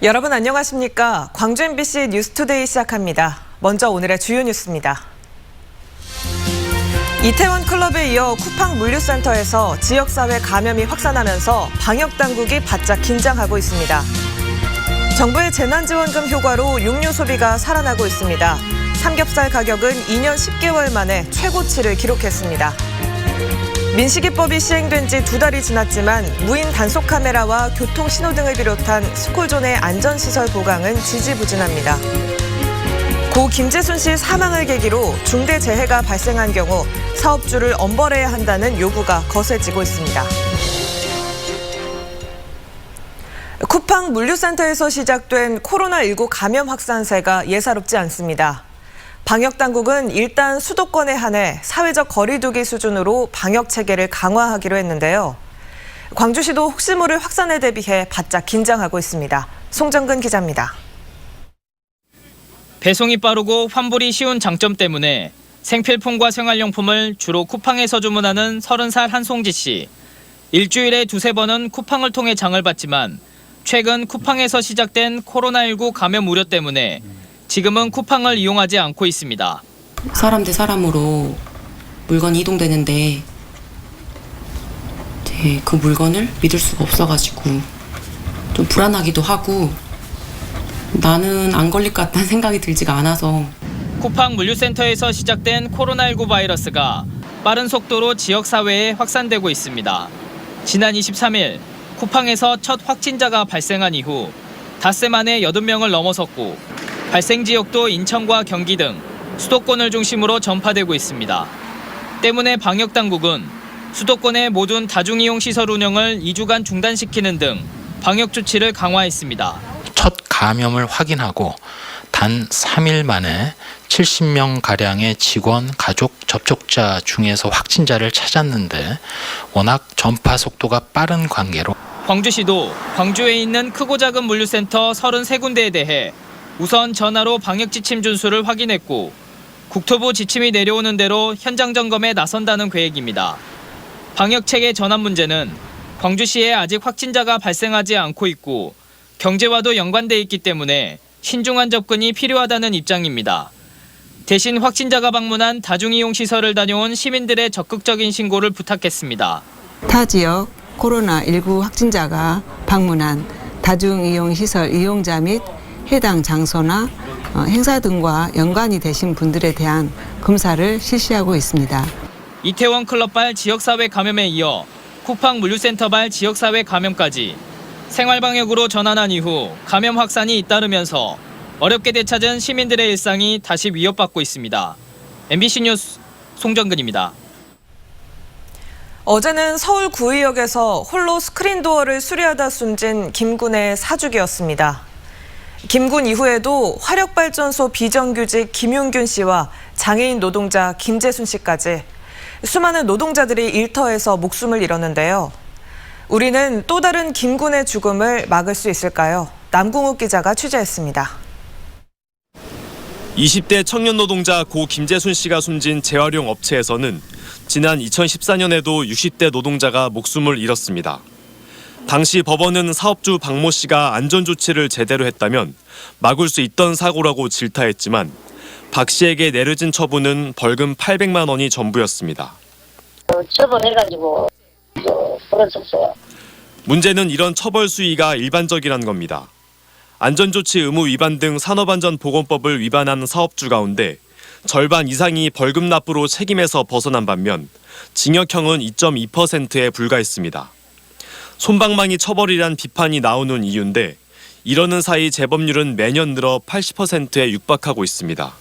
여러분 안녕하십니까? 광주 MBC 뉴스투데이 시작합니다. 먼저 오늘의 주요 뉴스입니다. 이태원 클럽에 이어 쿠팡 물류센터에서 지역사회 감염이 확산하면서 방역당국이 바짝 긴장하고 있습니다. 정부의 재난지원금 효과로 육류 소비가 살아나고 있습니다. 삼겹살 가격은 2년 10개월 만에 최고치를 기록했습니다. 민식이법이 시행된 지 2달이 지났지만 무인 단속 카메라와 교통 신호등을 비롯한 스콜존의 안전시설 보강은 지지부진합니다. 고 김재순 씨 사망을 계기로 중대재해가 발생한 경우 사업주를 엄벌해야 한다는 요구가 거세지고 있습니다. 쿠팡 물류센터에서 시작된 코로나19 감염 확산세가 예사롭지 않습니다. 방역당국은 일단 수도권에 한해 사회적 거리 두기 수준으로 방역체계를 강화하기로 했는데요. 광주시도 혹시 모를 확산에 대비해 바짝 긴장하고 있습니다. 송정근 기자입니다. 배송이 빠르고 환불이 쉬운 장점 때문에 생필품과 생활용품을 주로 쿠팡에서 주문하는 30살 한송지 씨. 일주일에 2-3번은 쿠팡을 통해 장을 봤지만 최근 쿠팡에서 시작된 코로나19 감염 우려 때문에 지금은 쿠팡을 이용하지 않고 있습니다. 사람 대 사람으로 물건이 이동되는데 그 물건을 믿을 수가 없어가지고 좀 불안하기도 하고 나는 안 걸릴 것 같다는 생각이 들지가 않아서. 쿠팡 물류센터에서 시작된 코로나19 바이러스가 빠른 속도로 지역사회에 확산되고 있습니다. 지난 23일 쿠팡에서 첫 확진자가 발생한 이후 닷새 만에 80명을 넘어섰고 발생 지역도 인천과 경기 등 수도권을 중심으로 전파되고 있습니다. 때문에 방역당국은 수도권의 모든 다중이용 시설 운영을 2주간 중단시키는 등 방역 조치를 강화했습니다. 첫 감염을 확인하고 단 3일 만에 70명가량의 직원, 가족, 접촉자 중에서 확진자를 찾았는데 워낙 전파 속도가 빠른 관계로 광주시도 광주에 있는 크고 작은 물류센터 33군데에 대해 우선 전화로 방역 지침 준수를 확인했고 국토부 지침이 내려오는 대로 현장 점검에 나선다는 계획입니다. 방역 체계 전환 문제는 광주시에 아직 확진자가 발생하지 않고 있고 경제와도 연관돼 있기 때문에 신중한 접근이 필요하다는 입장입니다. 대신 확진자가 방문한 다중이용 시설을 다녀온 시민들의 적극적인 신고를 부탁했습니다. 타 지역 코로나19 확진자가 방문한 다중이용 시설 이용자 및 해당 장소나 행사 등과 연관이 되신 분들에 대한 검사를 실시하고 있습니다. 이태원 클럽발 지역사회 감염에 이어 쿠팡 물류센터발 지역사회 감염까지 생활방역으로 전환한 이후 감염 확산이 잇따르면서 어렵게 되찾은 시민들의 일상이 다시 위협받고 있습니다. MBC 뉴스 송정근입니다. 어제는 서울 구의역에서 홀로 스크린도어를 수리하다 숨진 김군의 사주기였습니다. 김군 이후에도 화력발전소 비정규직 김용균 씨와 장애인 노동자 김재순 씨까지 수많은 노동자들이 일터에서 목숨을 잃었는데요. 우리는 또 다른 김군의 죽음을 막을 수 있을까요? 남궁욱 기자가 취재했습니다. 20대 청년 노동자 고 김재순 씨가 숨진 재활용 업체에서는 지난 2014년에도 60대 노동자가 목숨을 잃었습니다. 당시 법원은 사업주 박모 씨가 안전조치를 제대로 했다면 막을 수 있던 사고라고 질타했지만 박 씨에게 내려진 처분은 벌금 800만 원이 전부였습니다. 처벌해가지고 풀어줬어요. 문제는 이런 처벌 수위가 일반적이란 겁니다. 안전조치 의무 위반 등 산업안전보건법을 위반한 사업주 가운데 절반 이상이 벌금 납부로 책임에서 벗어난 반면 징역형은 2.2%에 불과했습니다. 솜방망이 처벌이란 비판이 나오는 이유인데 이러는 사이 재범률은 매년 늘어 80%에 육박하고 있습니다.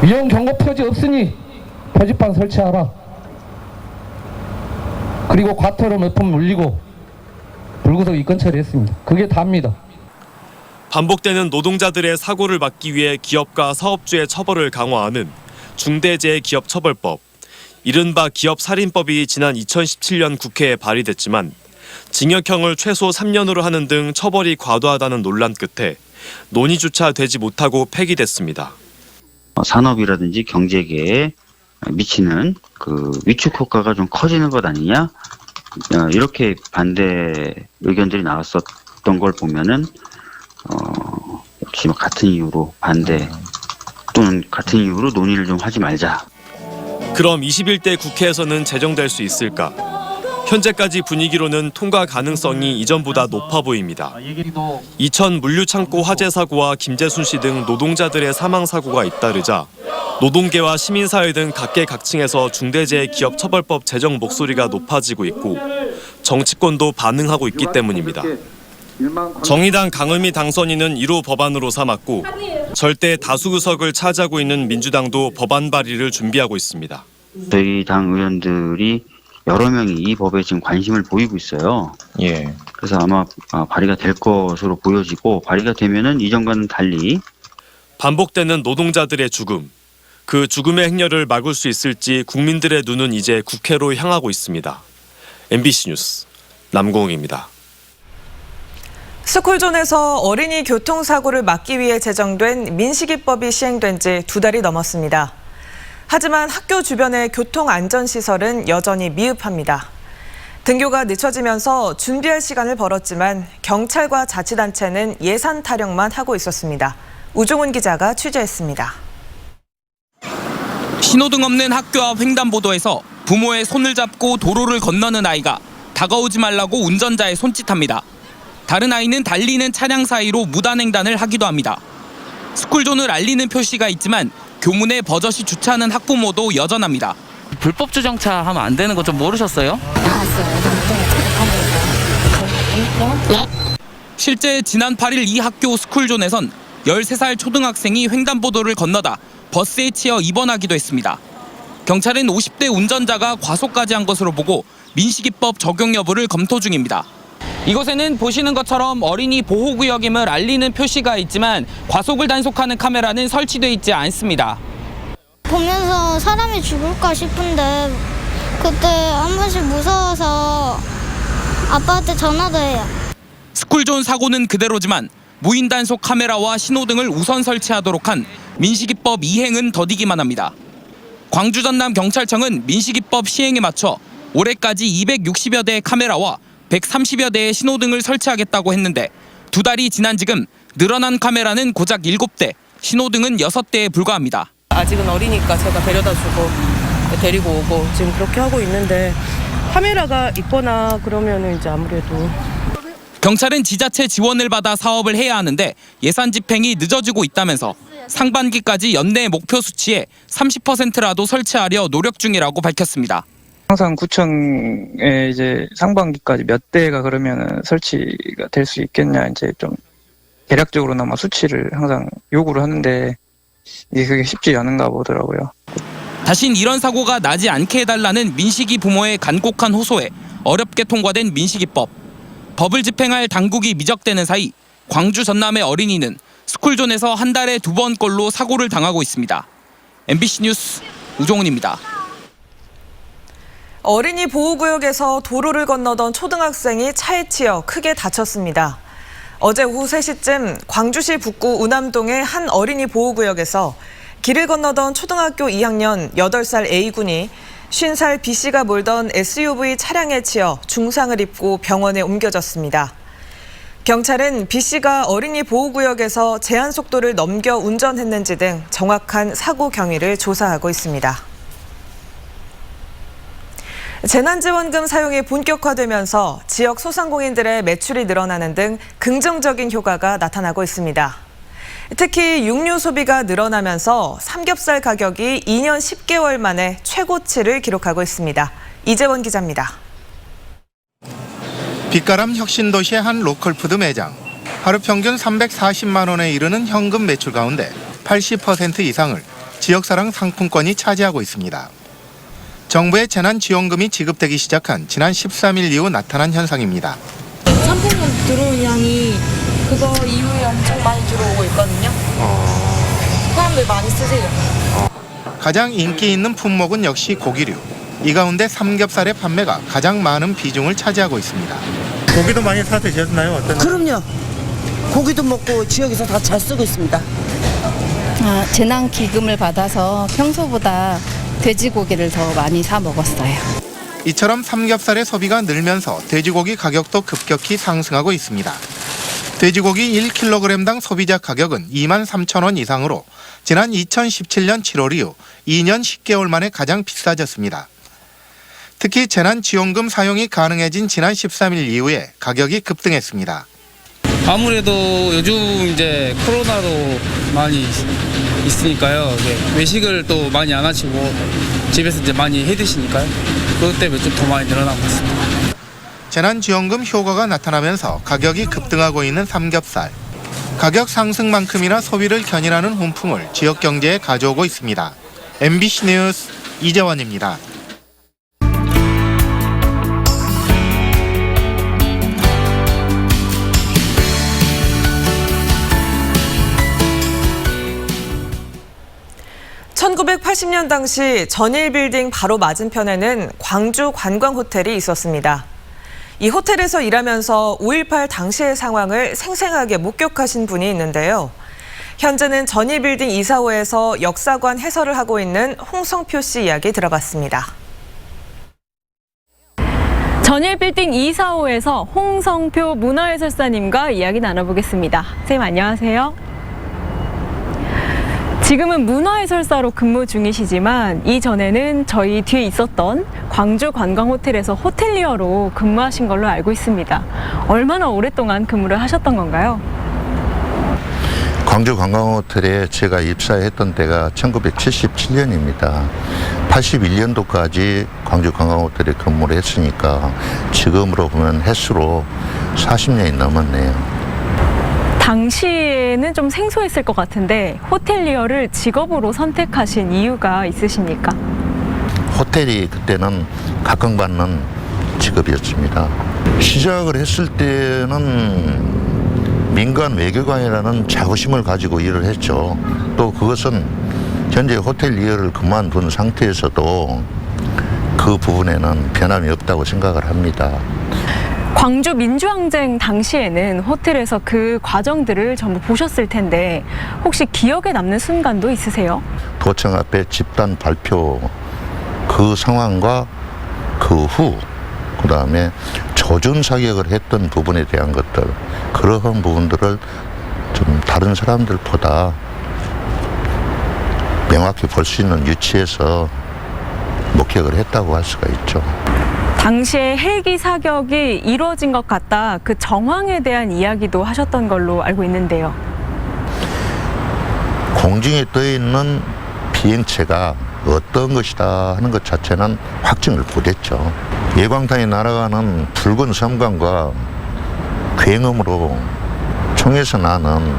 위험 경고 표지 없으니 표지판 설치하라. 그리고 과태료 몇 푼 물리고 불구속 입건 처리했습니다. 그게 다입니다. 반복되는 노동자들의 사고를 막기 위해 기업과 사업주의 처벌을 강화하는 중대재해기업처벌법, 이른바 기업살인법이 지난 2017년 국회에 발의됐지만 징역형을 최소 3년으로 하는 등 처벌이 과도하다는 논란 끝에 논의조차 되지 못하고 폐기됐습니다. 산업이라든지 경제계에 미치는 그 위축 효과가 좀 커지는 것 아니냐, 이렇게 반대 의견들이 나왔었던 걸 보면은 역시 같은 이유로 반대 또는 같은 이유로 논의를 좀 하지 말자. 그럼 21대 국회에서는 제정될 수 있을까? 현재까지 분위기로는 통과 가능성이 이전보다 높아 보입니다. 이천 물류창고 화재 사고와 김재순 씨 등 노동자들의 사망 사고가 잇따르자 노동계와 시민사회 등 각계각층에서 중대재해기업처벌법 제정 목소리가 높아지고 있고 정치권도 반응하고 있기 때문입니다. 정의당 강은미 당선인은 1호 법안으로 삼았고 절대 다수 의석을 차지하고 있는 민주당도 법안 발의를 준비하고 있습니다. 저희 당 의원들이 여러 명이 이 법에 지금 관심을 보이고 있어요. 예. 그래서 아마 발의가 될 것으로 보여지고 발의가 되면은 이전과는 달리 반복되는 노동자들의 죽음, 그 죽음의 행렬을 막을 수 있을지 국민들의 눈은 이제 국회로 향하고 있습니다. MBC 뉴스 남공입니다. 스쿨존에서 어린이 교통사고를 막기 위해 제정된 민식이법이 시행된 지 2달이 넘었습니다. 하지만 학교 주변의 교통안전시설은 여전히 미흡합니다. 등교가 늦춰지면서 준비할 시간을 벌었지만 경찰과 자치단체는 예산 타령만 하고 있었습니다. 우종훈 기자가 취재했습니다. 신호등 없는 학교 앞 횡단보도에서 부모의 손을 잡고 도로를 건너는 아이가 다가오지 말라고 운전자의 손짓합니다. 다른 아이는 달리는 차량 사이로 무단횡단을 하기도 합니다. 스쿨존을 알리는 표시가 있지만 교문에 버젓이 주차하는 학부모도 여전합니다. 불법 주정차 하면 안 되는 거 좀 모르셨어요? 실제 지난 8일 이 학교 스쿨존에선 13살 초등학생이 횡단보도를 건너다 버스에 치여 입원하기도 했습니다. 경찰은 50대 운전자가 과속까지 한 것으로 보고 민식이법 적용 여부를 검토 중입니다. 이곳에는 보시는 것처럼 어린이 보호구역임을 알리는 표시가 있지만 과속을 단속하는 카메라는 설치돼 있지 않습니다. 보면서 사람이 죽을까 싶은데 그때 한 번씩 무서워서 아빠한테 전화도 해요. 스쿨존 사고는 그대로지만 무인 단속 카메라와 신호등을 우선 설치하도록 한 민식이법 이행은 더디기만 합니다. 광주 전남 경찰청은 민식이법 시행에 맞춰 올해까지 260여 대의 카메라와 130여 대의 신호등을 설치하겠다고 했는데 2달이 지난 지금 늘어난 카메라는 고작 7대, 신호등은 6대에 불과합니다. 아직은 어리니까 제가 데려다주고 데리고 오고 지금 그렇게 하고 있는데 카메라가 있거나 그러면 이제 아무래도 경찰은 지자체 지원을 받아 사업을 해야 하는데 예산 집행이 늦어지고 있다면서 상반기까지 연내 목표 수치에 30%라도 설치하려 노력 중이라고 밝혔습니다. 항상 구청에 이제 상반기까지 몇 대가 그러면 설치가 될 수 있겠냐 이제 좀 대략적으로나마 수치를 항상 요구를 하는데 이게 그게 쉽지 않은가 보더라고요. 다신 이런 사고가 나지 않게 해달라는 민식이 부모의 간곡한 호소에 어렵게 통과된 민식이법. 법을 집행할 당국이 미적되는 사이 광주 전남의 어린이는 스쿨존에서 한 달에 2번꼴로 사고를 당하고 있습니다. MBC 뉴스 우종훈입니다. 어린이 보호구역에서 도로를 건너던 초등학생이 차에 치여 크게 다쳤습니다. 어제 오후 3시쯤 광주시 북구 우남동의 한 어린이 보호구역에서 길을 건너던 초등학교 2학년 8살 A군이 50살 B씨가 몰던 SUV 차량에 치여 중상을 입고 병원에 옮겨졌습니다. 경찰은 B씨가 어린이 보호구역에서 제한 속도를 넘겨 운전했는지 등 정확한 사고 경위를 조사하고 있습니다. 재난지원금 사용이 본격화되면서 지역 소상공인들의 매출이 늘어나는 등 긍정적인 효과가 나타나고 있습니다. 특히 육류 소비가 늘어나면서 삼겹살 가격이 2년 10개월 만에 최고치를 기록하고 있습니다. 이재원 기자입니다. 빛가람 혁신도시의 한 로컬푸드 매장. 하루 평균 340만 원에 이르는 현금 매출 가운데 80% 이상을 지역사랑 상품권이 차지하고 있습니다. 정부의 재난지원금이 지급되기 시작한 지난 13일 이후 나타난 현상입니다. 상품권 들어온 양이 그거 이후에 엄청 많이 들어오고 있거든요. 사람들 많이 쓰세요. 가장 인기 있는 품목은 역시 고기류. 이 가운데 삼겹살의 판매가 가장 많은 비중을 차지하고 있습니다. 고기도 많이 사 드셨나요? 어떤? 그럼요. 고기도 먹고 지역에서 다 잘 쓰고 있습니다. 재난기금을 받아서 평소보다 돼지고기를 더 많이 사 먹었어요. 이처럼 삼겹살의 소비가 늘면서 돼지고기 가격도 급격히 상승하고 있습니다. 돼지고기 1kg당 소비자 가격은 23,000원 이상으로 지난 2017년 7월 이후 2년 10개월 만에 가장 비싸졌습니다. 특히 재난지원금 사용이 가능해진 지난 13일 이후에 가격이 급등했습니다. 아무래도 요즘 이제 코로나도 많이 있으니까요. 외식을 또 많이 안 하시고 집에서 이제 많이 해 드시니까요. 그것 때문에 좀 더 많이 늘어난 것 같습니다. 재난지원금 효과가 나타나면서 가격이 급등하고 있는 삼겹살. 가격 상승만큼이나 소비를 견인하는 훈풍을 지역 경제에 가져오고 있습니다. MBC 뉴스 이재원입니다. (1980년) 당시 전일빌딩 바로 맞은편에는 광주 관광호텔이 있었습니다. 이 호텔에서 일하면서 5.18 당시의 상황을 생생하게 목격하신 분이 있는데요. 현재는 전일빌딩 이사호에서 역사관 해설을 하고 있는 홍성표 씨 이야기 들어봤습니다. 전일빌딩 이사호에서 홍성표 문화해설사님과 이야기 나눠보겠습니다. 선생님 안녕하세요. 지금은 문화해설사로 근무 중이시지만 이전에는 저희 뒤에 있었던 광주 관광호텔에서 호텔리어로 근무하신 걸로 알고 있습니다. 얼마나 오랫동안 근무를 하셨던 건가요? 광주 관광호텔에 제가 입사했던 때가 1977년입니다. 81년도까지 광주 관광호텔에 근무를 했으니까 지금으로 보면 횟수로 40년이 넘었네요. 당시에는 좀 생소했을 것 같은데 호텔리어를 직업으로 선택하신 이유가 있으십니까? 호텔이 그때는 각광받는 직업이었습니다. 시작을 했을 때는 민간 외교관이라는 자부심을 가지고 일을 했죠. 또 그것은 현재 호텔리어를 그만둔 상태에서도 그 부분에는 변함이 없다고 생각을 합니다. 광주 민주항쟁 당시에는 호텔에서 그 과정들을 전부 보셨을 텐데 혹시 기억에 남는 순간도 있으세요? 도청 앞에 집단 발표 그 상황과 그 후 그다음에 조준 사격을 했던 부분에 대한 것들 그러한 부분들을 좀 다른 사람들보다 명확히 볼 수 있는 위치에서 목격을 했다고 할 수가 있죠. 당시에 헬기 사격이 이루어진 것 같다. 그 정황에 대한 이야기도 하셨던 걸로 알고 있는데요. 공중에 떠 있는 비행체가 어떤 것이다 하는 것 자체는 확증을 못했죠. 예광탄이 날아가는 붉은 섬광과 굉음으로 총에서 나는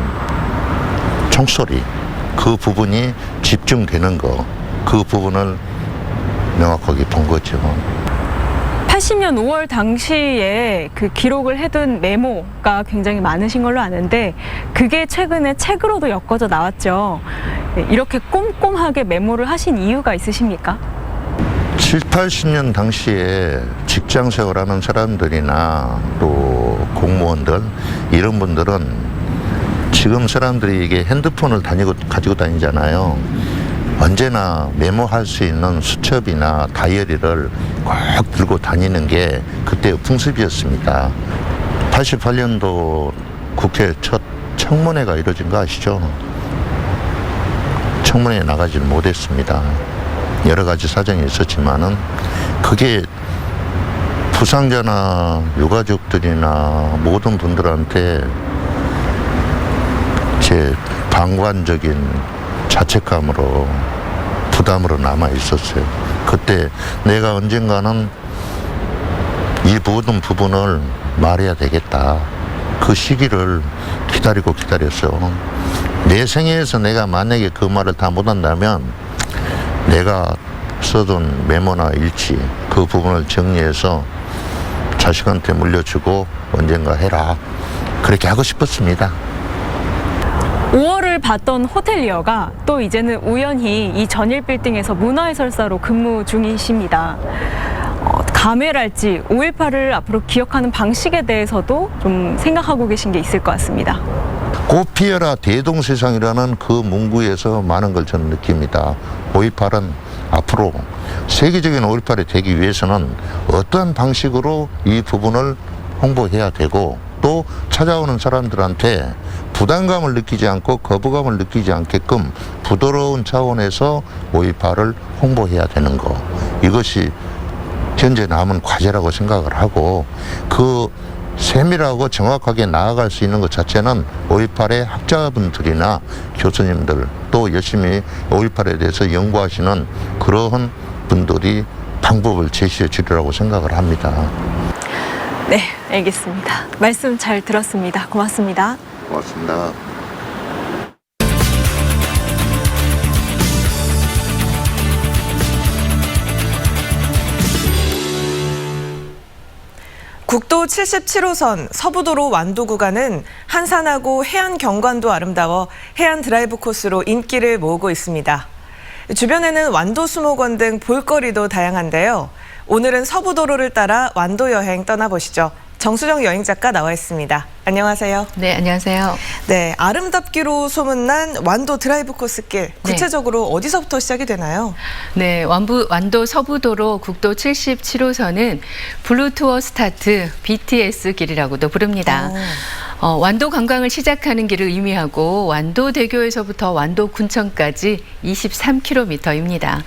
총소리 그 부분이 집중되는 거 그 부분을 명확하게 본 거죠. 80년 5월 당시에 그 기록을 해둔 메모가 굉장히 많으신 걸로 아는데 그게 최근에 책으로도 엮어져 나왔죠. 이렇게 꼼꼼하게 메모를 하신 이유가 있으십니까? 7, 80년 당시에 직장 생활하는 사람들이나 또 공무원들 이런 분들은 지금 사람들이 이게 핸드폰을 가지고 다니잖아요. 언제나 메모할 수 있는 수첩이나 다이어리를 꼭 들고 다니는 게 그때의 풍습이었습니다. 88년도 국회 첫 청문회가 이루어진 거 아시죠? 청문회에 나가지를 못했습니다. 여러 가지 사정이 있었지만은 그게 부상자나 유가족들이나 모든 분들한테 제 방관적인 자책감으로 부담으로 남아 있었어요. 그때 내가 언젠가는 이 모든 부분을 말해야 되겠다. 그 시기를 기다려서 내 생애에서 내가 만약에 그 말을 다 못한다면 내가 써둔 메모나 일지 그 부분을 정리해서 자식한테 물려주고 언젠가 해라. 그렇게 하고 싶었습니다. 5월을 봤던 호텔리어가 또 이제는 우연히 이 전일빌딩에서 문화해설사로 근무 중이십니다. 감회랄지 5.18을 앞으로 기억하는 방식에 대해서도 좀 생각하고 계신 게 있을 것 같습니다. 꽃 피어라 대동세상이라는 그 문구에서 많은 걸 저는 느낍니다. 5.18은 앞으로 세계적인 5.18이 되기 위해서는 어떠한 방식으로 이 부분을 홍보해야 되고 또 또 찾아오는 사람들한테 부담감을 느끼지 않고 거부감을 느끼지 않게끔 부드러운 차원에서 오이파를 홍보해야 되는 거, 이것이 현재 남은 과제라고 생각을 하고, 그 세밀하고 정확하게 나아갈 수 있는 것 자체는 오이팔의 학자분들이나 교수님들, 또 열심히 오이팔에 대해서 연구하시는 그러한 분들이 방법을 제시해 주리라고 생각을 합니다. 네, 알겠습니다. 말씀 잘 들었습니다. 고맙습니다. 고맙습니다. 국도 77호선 서부도로 완도 구간은 한산하고 해안 경관도 아름다워 해안 드라이브 코스로 인기를 모으고 있습니다. 주변에는 완도 수목원 등 볼거리도 다양한데요. 오늘은 서부도로를 따라 완도 여행 떠나보시죠. 정수정 여행작가 나와 있습니다. 안녕하세요. 네, 안녕하세요. 네, 아름답기로 소문난 완도 드라이브 코스길. 구체적으로 어디서부터 시작이 되나요? 네, 완도 서부도로 국도 77호선은 블루투어 스타트 BTS 길이라고도 부릅니다. 완도 관광을 시작하는 길을 의미하고 완도대교에서부터 완도군청까지 23km입니다.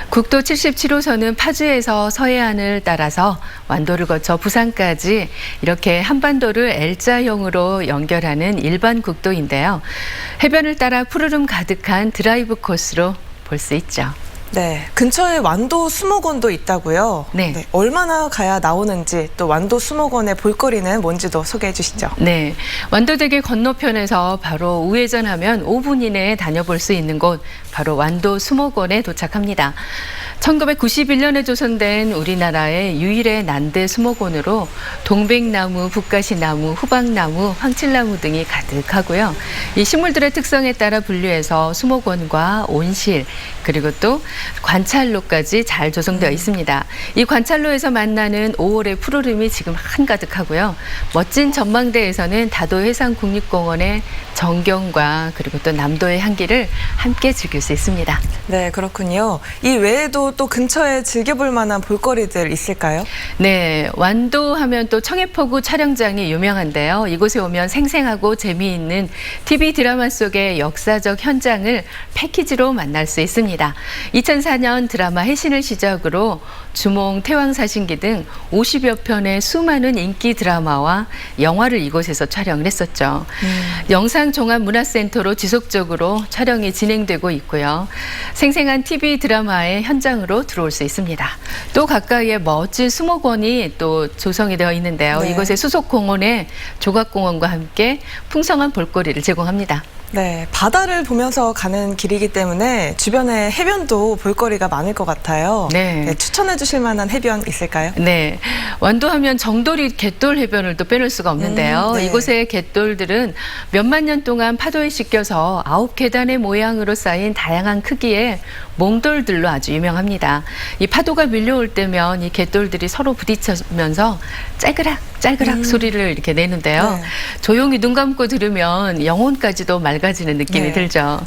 국도 77호선은 파주에서 서해안을 따라서 완도를 거쳐 부산까지 이렇게 한반도를 L자형으로 연결하는 일반 국도인데요. 해변을 따라 푸르름 가득한 드라이브 코스로 볼 수 있죠. 네, 근처에 완도 수목원도 있다고요? 네. 얼마나 가야 나오는지, 또 완도 수목원의 볼거리는 뭔지도 소개해 주시죠. 네, 완도대교 건너편에서 바로 우회전하면 5분 이내에 다녀볼 수 있는 곳, 바로 완도 수목원에 도착합니다. 1991년에 조성된 우리나라의 유일의 난대 수목원으로 동백나무, 북가시나무, 후박나무, 황칠나무 등이 가득하고요. 이 식물들의 특성에 따라 분류해서 수목원과 온실, 그리고 또 관찰로까지 잘 조성되어 있습니다. 이 관찰로에서 만나는 5월의 푸르름이 지금 한가득하고요. 멋진 전망대에서는 다도해상국립공원의 정경과 그리고 또 남도의 향기를 함께 즐길 수 있습니다. 네, 그렇군요. 이 외에도 또 근처에 즐겨볼 만한 볼거리들 있을까요? 네, 완도 하면 또 청해포구 촬영장이 유명한데요. 이곳에 오면 생생하고 재미있는 TV 드라마 속의 역사적 현장을 패키지로 만날 수 있습니다. 2004년 드라마 해신을 시작으로 주몽, 태왕사신기 등 50여 편의 수많은 인기 드라마와 영화를 이곳에서 촬영을 했었죠. 영상종합문화센터로 지속적으로 촬영이 진행되고 있고요. 생생한 TV 드라마의 현장으로 들어올 수 있습니다. 또 가까이에 멋진 수목원이 또 조성이 되어 있는데요. 네. 이곳의 수속공원에 조각공원과 함께 풍성한 볼거리를 제공합니다. 네, 바다를 보면서 가는 길이기 때문에 주변에 해변도 볼거리가 많을 것 같아요. 네. 추천해 주실 만한 해변 있을까요? 네, 완도하면 정돌이 갯돌 해변을 또 빼놓을 수가 없는데요. 네. 이곳의 갯돌들은 몇만 년 동안 파도에 씻겨서 9계단의 모양으로 쌓인 다양한 크기의 몽돌들로 아주 유명합니다. 이 파도가 밀려올 때면 이 갯돌들이 서로 부딪히면서 짤그락 소리를 이렇게 내는데요. 네. 조용히 눈 감고 들으면 영혼까지도 맑아지는 느낌이 네. 들죠.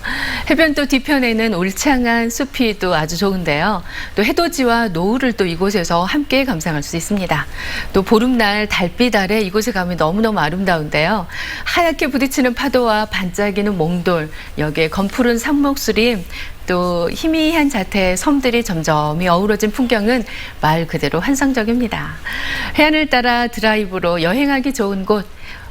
해변도 뒤편에는 울창한 숲이 또 아주 좋은데요. 또 해돋이와 노을을 또 이곳에서 함께 감상할 수 있습니다. 또 보름날 달빛 아래 이곳에 가면 너무너무 아름다운데요. 하얗게 부딪히는 파도와 반짝이는 몽돌, 여기에 검푸른 산목수림, 또 희미한 자태의 섬들이 점점이 어우러진 풍경은 말 그대로 환상적입니다. 해안을 따라 드라이브로 여행하기 좋은 곳,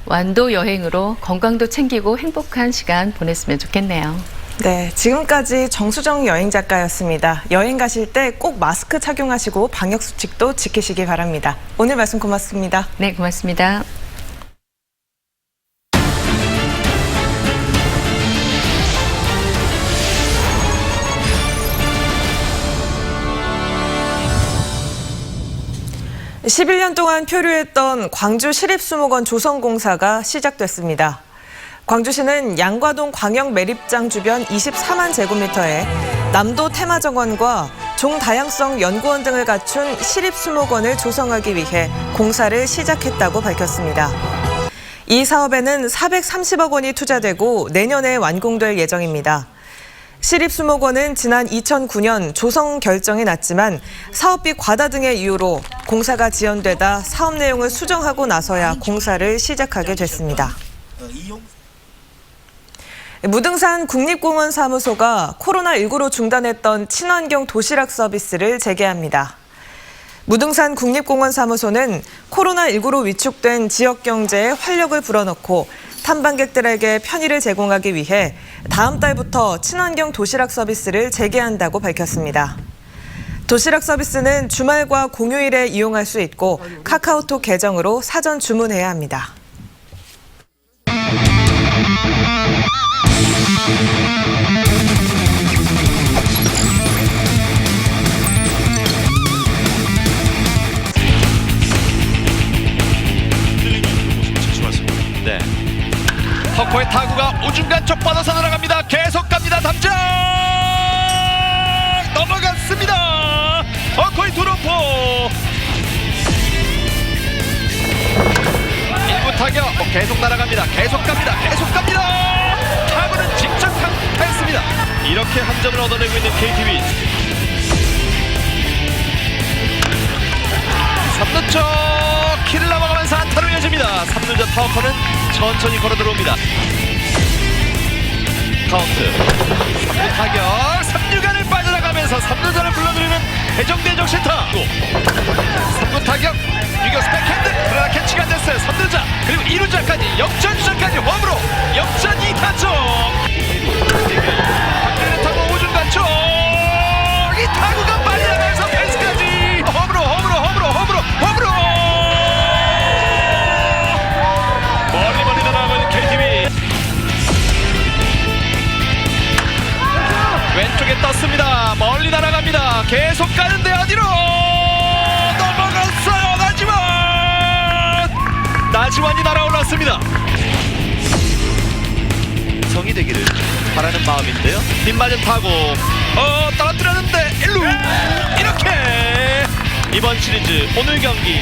완도 여행으로 건강도 챙기고 행복한 시간 보냈으면 좋겠네요. 네, 지금까지 정수정 여행작가였습니다. 여행 가실 때 꼭 마스크 착용하시고 방역수칙도 지키시기 바랍니다. 오늘 말씀 고맙습니다. 네, 고맙습니다. (11년) 동안 표류했던 광주 시립수목원 조성공사가 시작됐습니다. 광주시는 양과동 광역매립장 주변 24만 제곱미터에 남도 테마정원과 종다양성 연구원 등을 갖춘 시립수목원을 조성하기 위해 공사를 시작했다고 밝혔습니다. 이 사업에는 430억 원이 투자되고 내년에 완공될 예정입니다. 시립수목원은 지난 2009년 조성 결정이 났지만 사업비 과다 등의 이유로 공사가 지연되다 사업 내용을 수정하고 나서야 공사를 시작하게 됐습니다. 무등산 국립공원 사무소가 코로나19로 중단했던 친환경 도시락 서비스를 재개합니다. 무등산 국립공원 사무소는 코로나19로 위축된 지역 경제에 활력을 불어넣고 탐방객들에게 편의를 제공하기 위해 다음 달부터 친환경 도시락 서비스를 재개한다고 밝혔습니다. 도시락 서비스는 주말과 공휴일에 이용할 수 있고 카카오톡 계정으로 사전 주문해야 합니다. 네. 터코의 타구가 우중간 쪽 뻗어서 날아갑니다. 계속 갑니다. 담장 넘어갔습니다. 터코의 두루포 1구 타격 계속 날아갑니다. 계속 갑니다. 계속 갑니다. 타구는 직접 강타했습니다. 이렇게 한 점을 얻어내고 있는 KT 위즈. 3루 쪽 키를 넘어가면서 안타로 이어집니다. 3루자 타워커는 천천히 걸어 들어옵니다. 카운트 3루 타격 3루간을 빠져나가면서 3루자를 불러들이는 해정대 적시타 3루 타격 유격수 백핸드 그러나 캐치가 안 됐어요. 3루자 그리고 2루자까지 역전주자까지 홈으로 역전 2타점 박대를 타고 오중간 쪽 이 타구가 빨리 나가면서 펜스까지 홈으로 멀리 날아가는 KTV 왼쪽에 떴습니다. 멀리 날아갑니다. 계속 가는데 어디로 넘어갔어요. 나지완이 날아올랐습니다. 성이 되기를 바라는 마음인데요. 빗맞은 타고 떨어뜨렸는데 1루 이렇게 이번 시리즈 오늘 경기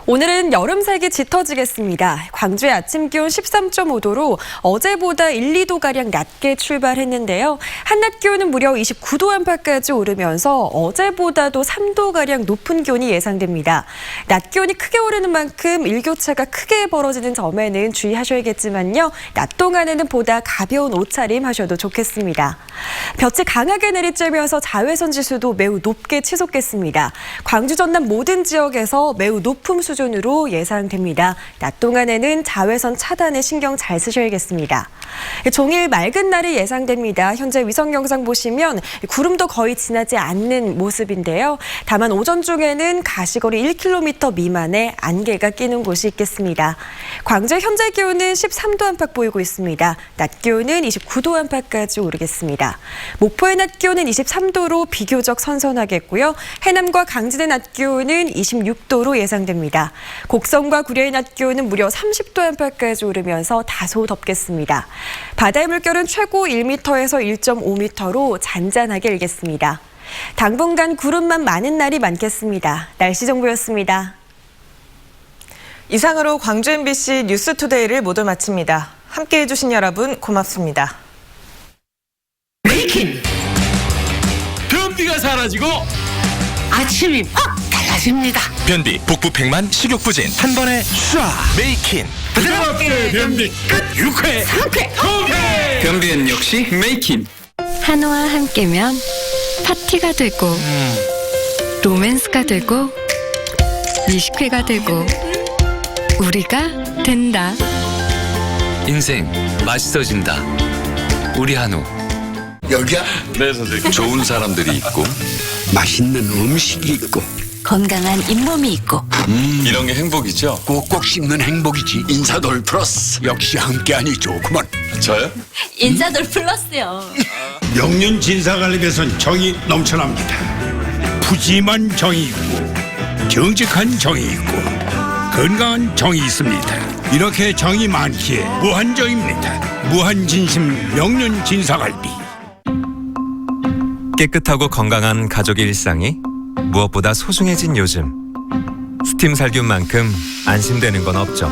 오늘은 여름색이 짙어지겠습니다. 광주의 아침 기온 13.5도로 어제보다 1, 2도가량 낮게 출발했는데요. 한낮 기온은 무려 29도 안팎까지 오르면서 어제보다도 3도가량 높은 기온이 예상됩니다. 낮 기온이 크게 오르는 만큼 일교차가 크게 벌어지는 점에는 주의하셔야겠지만요. 낮 동안에는 보다 가벼운 옷차림 하셔도 좋겠습니다. 볕이 강하게 내리쬐면서 자외선 지수도 매우 높게 치솟겠습니다. 광주 전남 모든 지역에서 매우 높은 수준으로 예상됩니다. 낮 동안에는 자외선 차단에 신경 잘 쓰셔야겠습니다. 종일 맑은 날이 예상됩니다. 현재 위성 영상 보시면 구름도 거의 지나지 않는 모습인데요. 다만 오전 중에는 가시거리 1km 미만의 안개가 끼는 곳이 있겠습니다. 광주의 현재 기온은 13도 안팎 보이고 있습니다. 낮 기온은 29도 안팎까지 오르겠습니다. 목포의 낮 기온은 23도로 비교적 선선하겠고요. 해남과 강진의 낮 기온은 26도로 예상됩니다. 곡성과 구려의 낮 기온은 무려 30도 안팎까지 오르면서 다소 덥겠습니다. 바다의 물결은 최고 1m에서 1.5m로 잔잔하게 일겠습니다. 당분간 구름만 많은 날이 많겠습니다. 날씨 정보였습니다. 이상으로 광주 MBC 뉴스투데이를 모두 마칩니다. 함께해 주신 여러분 고맙습니다. 메이킹 변비가 사라지고 아침이 확 달라집니다. 변비, 북부팽만, 식욕부진 한 번에 쏴 메이킨 부드럽게 변비 끝 유쾌 상쾌 통쾌 변비엔 역시 메이킨 한우와 함께면 파티가 되고 로맨스가 되고 미식회가 되고 우리가 된다. 인생 맛있어진다. 우리 한우. 여기야? 네 선생님. 좋은 사람들이 있고 맛있는 음식이 있고 건강한 잇몸이 있고 이런 게 행복이죠? 꼭꼭 씹는 행복이지. 인사돌 플러스 역시 함께하니 좋구만. 저요? 인사돌 플러스요. 명륜 진사갈비에선 정이 넘쳐납니다. 푸짐한 정이 있고 정직한 정이 있고 건강한 정이 있습니다. 이렇게 정이 많기에 무한정입니다. 무한진심 명륜 진사갈비. 깨끗하고 건강한 가족의 일상이 무엇보다 소중해진 요즘. 스팀 살균만큼 안심되는 건 없죠.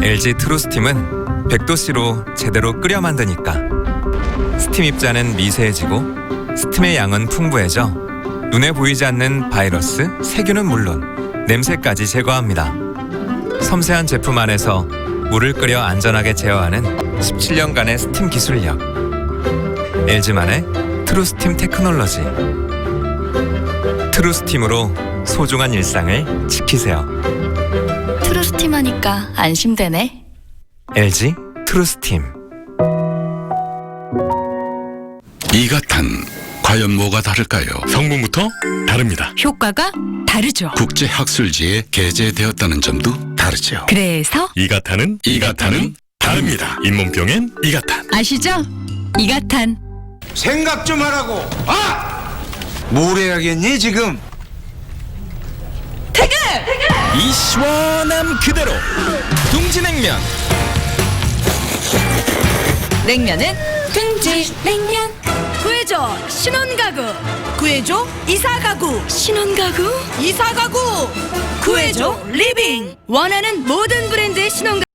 LG 트루스팀은 100도씨로 제대로 끓여 만드니까. 스팀 입자는 미세해지고 스팀의 양은 풍부해져 눈에 보이지 않는 바이러스, 세균은 물론 냄새까지 제거합니다. 섬세한 제품 안에서 물을 끓여 안전하게 제어하는 17년간의 스팀 기술력. LG만의 트루스팀 테크놀로지. 트루스팀으로 소중한 일상을 지키세요. 트루스팀 하니까 안심되네. LG 트루스팀. 이가탄 과연 뭐가 다를까요? 성분부터 다릅니다. 효과가 다르죠. 국제학술지에 게재되었다는 점도 다르죠. 그래서 이가탄은 다릅니다. 잇몸병엔 이가탄. 아시죠? 이가탄. 생각 좀 하라고. 뭘 해야겠니 지금? 이 시원함 그대로 둥지냉면. 냉면은 둥지 냉면. 구해줘 신혼가구, 구해줘 이사가구, 신혼가구. 이사가구, 구해줘 리빙. 원하는 모든 브랜드의 신혼가구